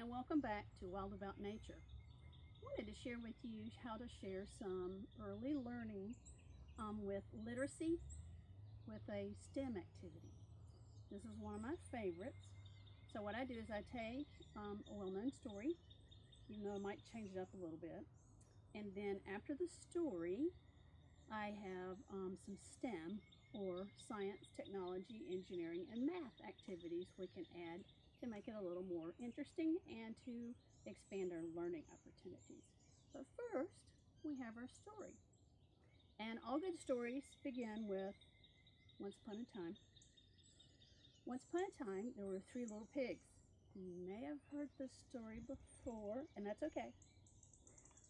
and welcome back to Wild About Nature. I wanted to share with you how to share some early learning with literacy with a STEM activity. This is one of my favorites. So what I do is I take a well-known story, even though I might change it up a little bit, and then after the story I have some STEM or science, technology, engineering, and math activities we can add to make it a little more interesting and to expand our learning opportunities. But first, we have our story. And all good stories begin with once upon a time. Once upon a time, there were 3 little pigs. You may have heard this story before, and that's okay.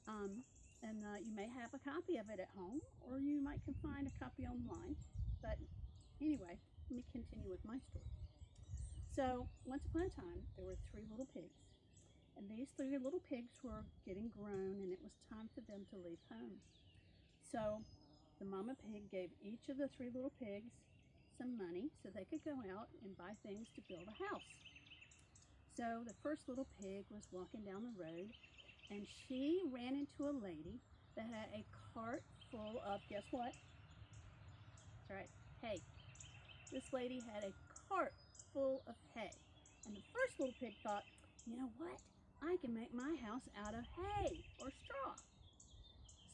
You may have a copy of it at home, or you might can find a copy online. But anyway, let me continue with my story. So, once upon a time, there were 3 little pigs. And these 3 little pigs were getting grown, and it was time for them to leave home. So, the mama pig gave each of the 3 little pigs some money so they could go out and buy things to build a house. So, the first little pig was walking down the road, and she ran into a lady that had a cart full of, guess what? That's right, hay. This lady had a cart full of hay. And the first little pig thought, you know what? I can make my house out of hay or straw.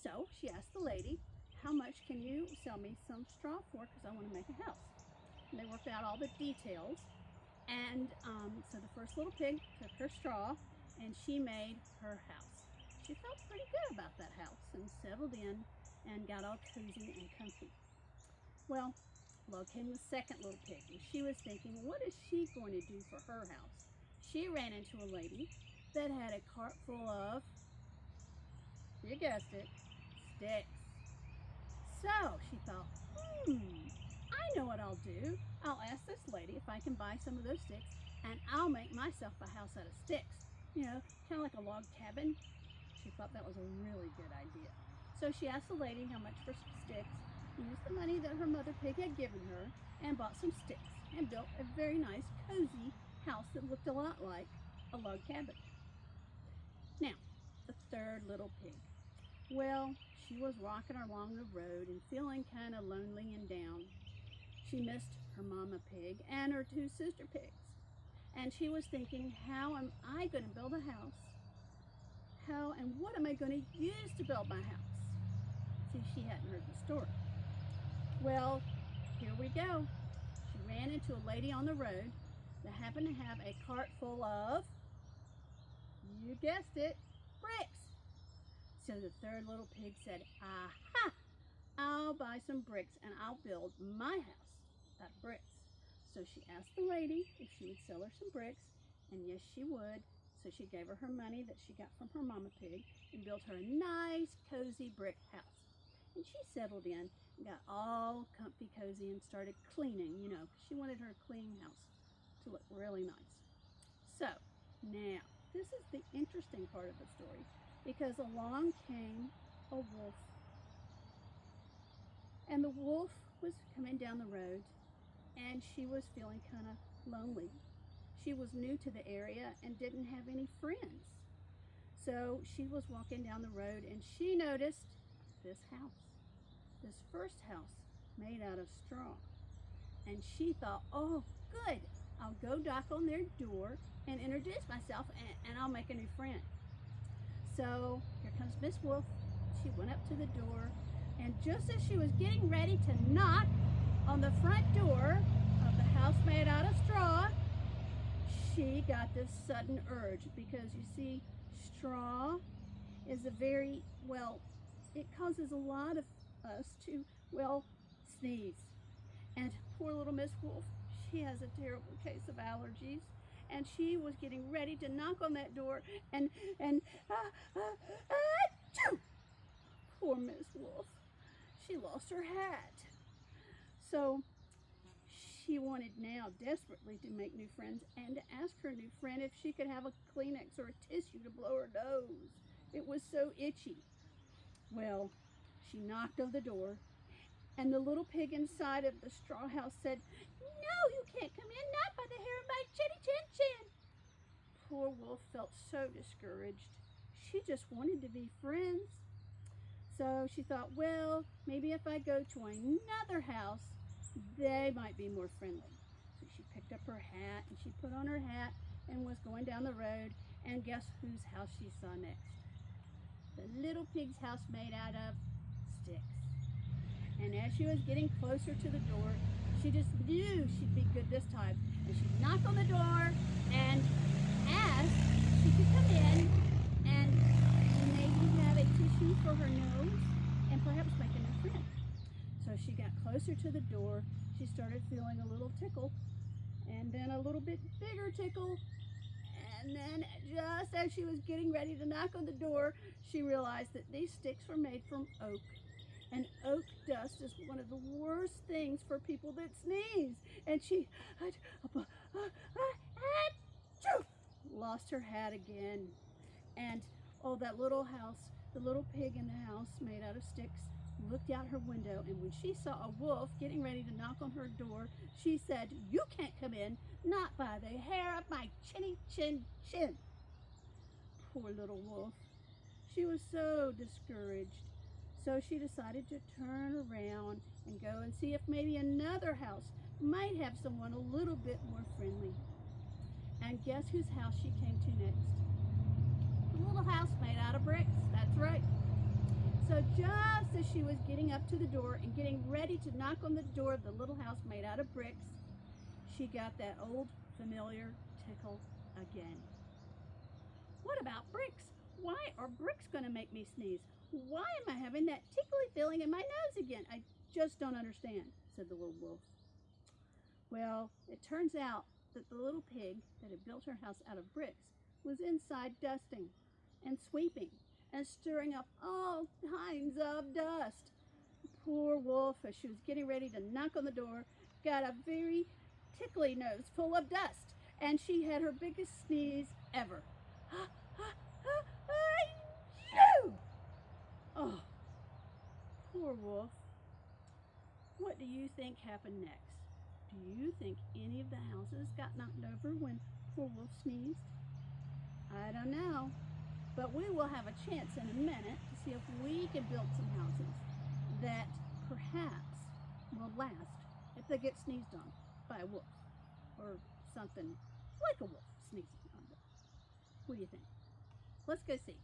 So she asked the lady, how much can you sell me some straw for? Because I want to make a house. And they worked out all the details. And so the first little pig took her straw and she made her house. She felt pretty good about that house and settled in and got all cozy and comfy. Well, along came the second little pig, and she was thinking, what is she going to do for her house? She ran into a lady that had a cart full of, you guessed it, sticks. So she thought, I know what I'll do. I'll ask this lady if I can buy some of those sticks, and I'll make myself a house out of sticks. You know, kind of like a log cabin. She thought that was a really good idea. So she asked the lady how much for sticks, used the money that her mother pig had given her, and bought some sticks, and built a very nice, cozy house that looked a lot like a log cabin. Now, the third little pig. Well, she was walking along the road and feeling kind of lonely and down. She missed her mama pig and her 2 sister pigs. And she was thinking, how am I going to build a house? How and what am I going to use to build my house? See, she hadn't heard the story. Well, here we go. She ran into a lady on the road that happened to have a cart full of, you guessed it, bricks. So the third little pig said, aha, I'll buy some bricks and I'll build my house out of bricks. So she asked the lady if she would sell her some bricks, and yes, she would. So she gave her money that she got from her mama pig and built her a nice, cozy brick house. And she settled in and got all comfy, cozy, and started cleaning, you know, because she wanted her clean house to look really nice. So now, this is the interesting part of the story, because along came a wolf. And the wolf was coming down the road, and she was feeling kind of lonely. She was new to the area and didn't have any friends. So she was walking down the road and she noticed this house, this first house made out of straw. And she thought, oh, good, I'll go knock on their door and introduce myself, and I'll make a new friend. So here comes Miss Wolf. She went up to the door, and just as she was getting ready to knock on the front door of the house made out of straw, she got this sudden urge, because you see, straw is a very, well, it causes a lot of us to, well, sneeze. And poor little Miss Wolf, she has a terrible case of allergies, and she was getting ready to knock on that door, and achoo! Poor Miss Wolf, she lost her hat. So she wanted now desperately to make new friends and to ask her new friend if she could have a Kleenex or a tissue to blow her nose. It was so itchy. Well, she knocked on the door, and the little pig inside of the straw house said, no, you can't come in, not by the hair of my chinny chin chin. Poor Wolf felt so discouraged. She just wanted to be friends. So she thought, well, maybe if I go to another house, they might be more friendly. So she picked up her hat and she put on her hat and was going down the road. And guess whose house she saw next? The little pig's house made out of sticks. And as she was getting closer to the door, she just knew she'd be good this time. And she knocked on the door and asked if she could come in and maybe have a tissue for her nose and perhaps make a new friend. So she got closer to the door. She started feeling a little tickle and then a little bit bigger tickle. And then just as she was getting ready to knock on the door, she realized that these sticks were made from oak. And oak dust is one of the worst things for people that sneeze. And she lost her hat again. And oh, that little house, the little pig in the house made out of sticks, looked out her window, and when she saw a wolf getting ready to knock on her door, she said, "You can't come in, not by the hair of my chinny chin chin." Poor little wolf. She was so discouraged. So she decided to turn around and go and see if maybe another house might have someone a little bit more friendly. And guess whose house she came to next? A little house made out of bricks. That's right. So just as she was getting up to the door and getting ready to knock on the door of the little house made out of bricks, she got that old familiar tickle again. What about bricks? Why are bricks going to make me sneeze? Why am I having that tickly feeling in my nose again? I just don't understand, said the little wolf. Well, it turns out that the little pig that had built her house out of bricks was inside dusting and sweeping and stirring up all kinds of dust. Poor wolf, as she was getting ready to knock on the door, got a very tickly nose full of dust, and she had her biggest sneeze ever. Oh, poor wolf. What do you think happened next? Do you think any of the houses got knocked over when poor wolf sneezed? I don't know, but we will have a chance in a minute to see if we can build some houses that perhaps will last if they get sneezed on by a wolf or something like a wolf sneezing on them. What do you think? Let's go see.